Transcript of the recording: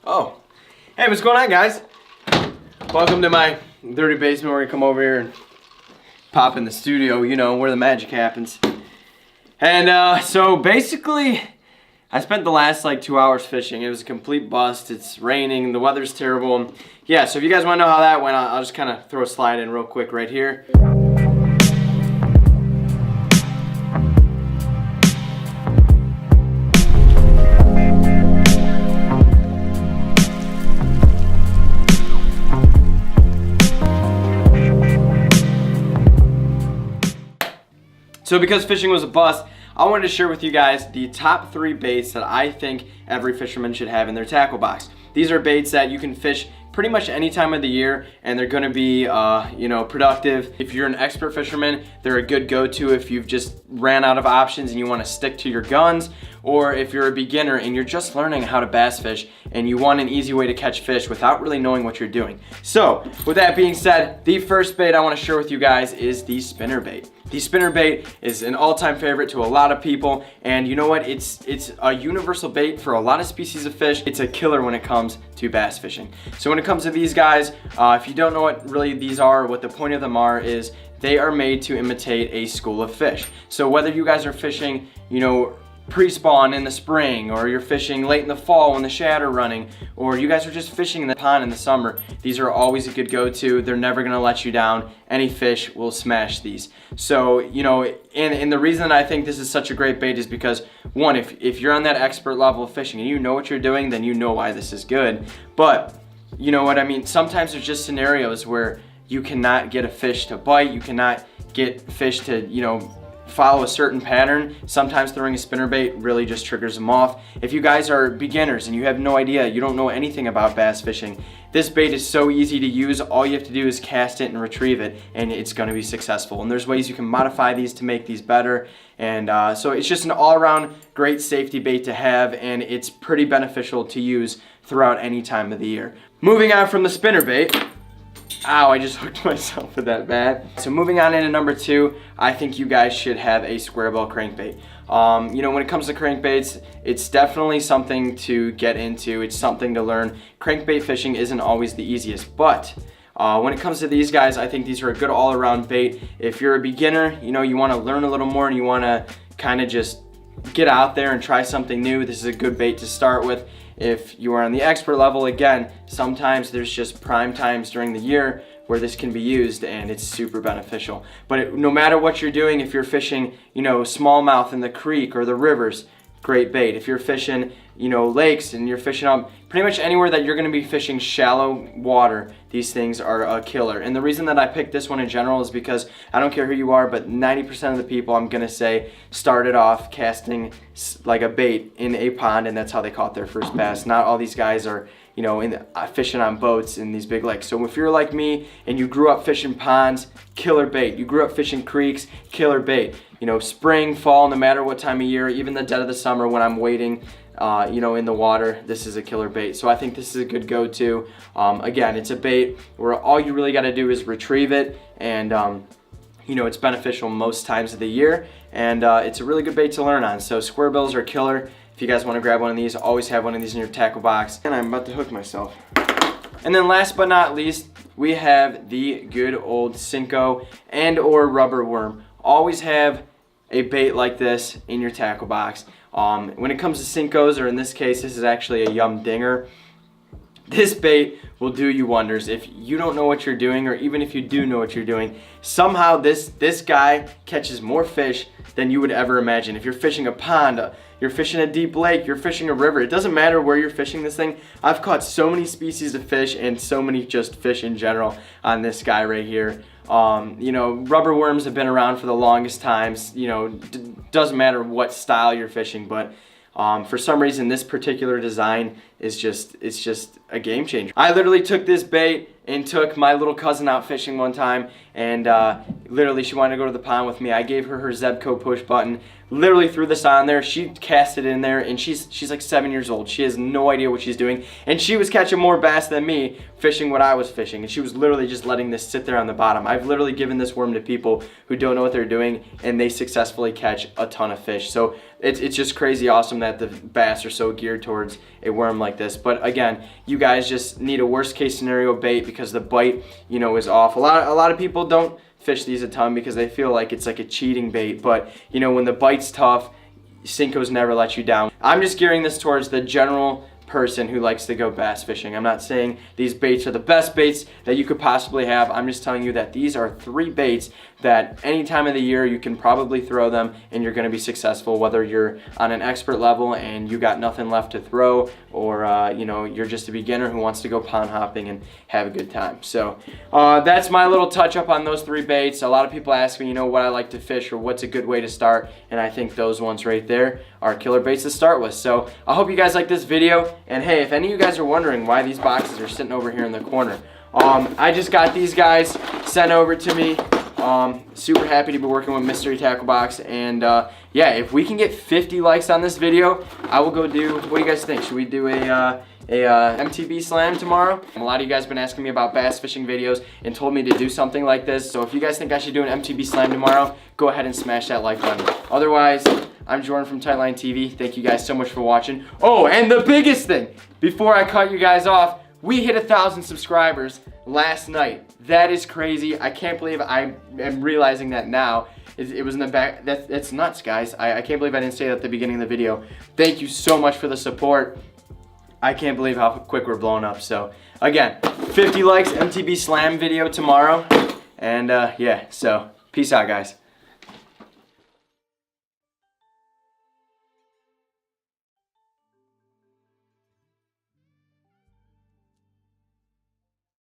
Oh, hey, what's going on, guys? Welcome to my dirty basement where we come over here and pop in the studio, you know, where the magic happens. And so basically, I spent the last like 2 hours fishing. It was a complete bust. It's raining, the weather's terrible. Yeah, so if you guys want to know how that went, I'll just kind of throw a slide in real quick right here. So because fishing was a bust, I wanted to share with you guys the top 3 baits that I think every fisherman should have in their tackle box. These are baits that you can fish pretty much any time of the year, and they're going to be, you know, productive. If you're an expert fisherman, they're a good go-to if you've just ran out of options and you want to stick to your guns, or if you're a beginner and you're just learning how to bass fish and you want an easy way to catch fish without really knowing what you're doing. So, with that being said, the first bait I want to share with you guys is the spinner bait. The spinner bait is an all-time favorite to a lot of people, and you know what? It's a universal bait for a lot of species of fish. It's a killer when it comes to bass fishing. So when it comes to these guys, if you don't know what really these are, what the point of them are is they are made to imitate a school of fish. So whether you guys are fishing, you know, pre-spawn in the spring, or you're fishing late in the fall when the shad are running, or you guys are just fishing in the pond in the summer, these are always a good go-to. They're never gonna let you down. Any fish will smash these. So, you know, and the reason that I think this is such a great bait is because, one, if you're on that expert level of fishing and you know what you're doing, then you know why this is good. But, you know what I mean? Sometimes there's just scenarios where you cannot get a fish to bite, you cannot get fish to, you know, follow a certain pattern. Sometimes throwing a spinner bait really just triggers them off. If you guys are beginners and you have no idea, you don't know anything about bass fishing, this bait is so easy to use. All you have to do is cast it and retrieve it, and it's going to be successful. And there's ways you can modify these to make these better. And so it's just an all-around great safety bait to have, and it's pretty beneficial to use throughout any time of the year. Moving on from the spinner bait. Ow, I just hooked myself with that bad. So moving on into number 2, I think you guys should have a square bill crankbait. You know, when it comes to crankbaits, it's definitely something to get into. It's something to learn. Crankbait fishing isn't always the easiest, but when it comes to these guys, I think these are a good all-around bait. If you're a beginner, you know, you want to learn a little more and you want to kind of just get out there and try something new, this is a good bait to start with. If you are on the expert level, again, sometimes there's just prime times during the year where this can be used, and it's super beneficial. But no matter what you're doing, if you're fishing, you know, smallmouth in the creek or the rivers, great bait. If you're fishing, you know, lakes and you're fishing up pretty much anywhere that you're going to be fishing shallow water, these things are a killer. And the reason that I picked this one in general is because I don't care who you are, but 90% of the people, I'm going to say, started off casting like a bait in a pond, and that's how they caught their first bass. Not all these guys are, you know, fishing on boats in these big lakes. So if you're like me and you grew up fishing ponds, killer bait. You grew up fishing creeks, killer bait. You know, spring, fall, no matter what time of year, even the dead of the summer when I'm wading, you know, in the water, this is a killer bait. So I think this is a good go-to. Again, it's a bait where all you really got to do is retrieve it, and you know, it's beneficial most times of the year, and it's a really good bait to learn on. So square bills are killer. If you guys want to grab one of these, always have one of these in your tackle box. And I'm about to hook myself. And then last but not least, we have the good old Senko and or rubber worm. Always have a bait like this in your tackle box. When it comes to Senkos, or in this case, this is actually a Yum Dinger, this bait will do you wonders. If you don't know what you're doing, or even if you do know what you're doing, somehow this guy catches more fish than you would ever imagine. If you're fishing a pond, you're fishing a deep lake, you're fishing a river, it doesn't matter where you're fishing this thing. I've caught so many species of fish and so many just fish in general on this guy right here. You know, rubber worms have been around for the longest times. You know, doesn't matter what style you're fishing, but for some reason this particular design is just a game changer. I literally took this bait and took my little cousin out fishing one time, and literally she wanted to go to the pond with me. I gave her Zebco push button, literally threw this on there. She cast it in there, and she's like 7 years old. She has no idea what she's doing, and she was catching more bass than me fishing what I was fishing, and she was literally just letting this sit there on the bottom. I've literally given this worm to people who don't know what they're doing, and they successfully catch a ton of fish. So it's just crazy awesome that the bass are so geared towards a worm like this. But again, you guys just need a worst case scenario bait because the bite, you know, is off. A lot of people don't fish these a ton because they feel like it's like a cheating bait. But you know, when the bite's tough, Senkos never let you down. I'm just gearing this towards the general person who likes to go bass fishing. I'm not saying these baits are the best baits that you could possibly have. I'm just telling you that these are 3 baits that any time of the year you can probably throw them and you're going to be successful, whether you're on an expert level and you got nothing left to throw, or you know, you're just a beginner who wants to go pond hopping and have a good time. So that's my little touch up on those 3 baits. A lot of people ask me, you know, what I like to fish or what's a good way to start, and I think those ones right there are killer baits to start with. So I hope you guys like this video, and hey, if any of you guys are wondering why these boxes are sitting over here in the corner, I just got these guys sent over to me. Super happy to be working with Mystery Tackle Box, and yeah, if we can get 50 likes on this video, I will go do, what do you guys think? Should we do a MTB Slam tomorrow? A lot of you guys have been asking me about bass fishing videos and told me to do something like this, so if you guys think I should do an MTB Slam tomorrow, go ahead and smash that like button. Otherwise, I'm Jordan from Tightline TV. Thank you guys so much for watching. Oh, and the biggest thing, before I cut you guys off, we hit 1,000 subscribers last night. That is crazy. I can't believe I am realizing that now. It was in the back. That's nuts, guys. I can't believe I didn't say that at the beginning of the video. Thank you so much for the support. I can't believe how quick we're blowing up. So again, 50 likes, MTB Slam video tomorrow. And yeah, so peace out, guys.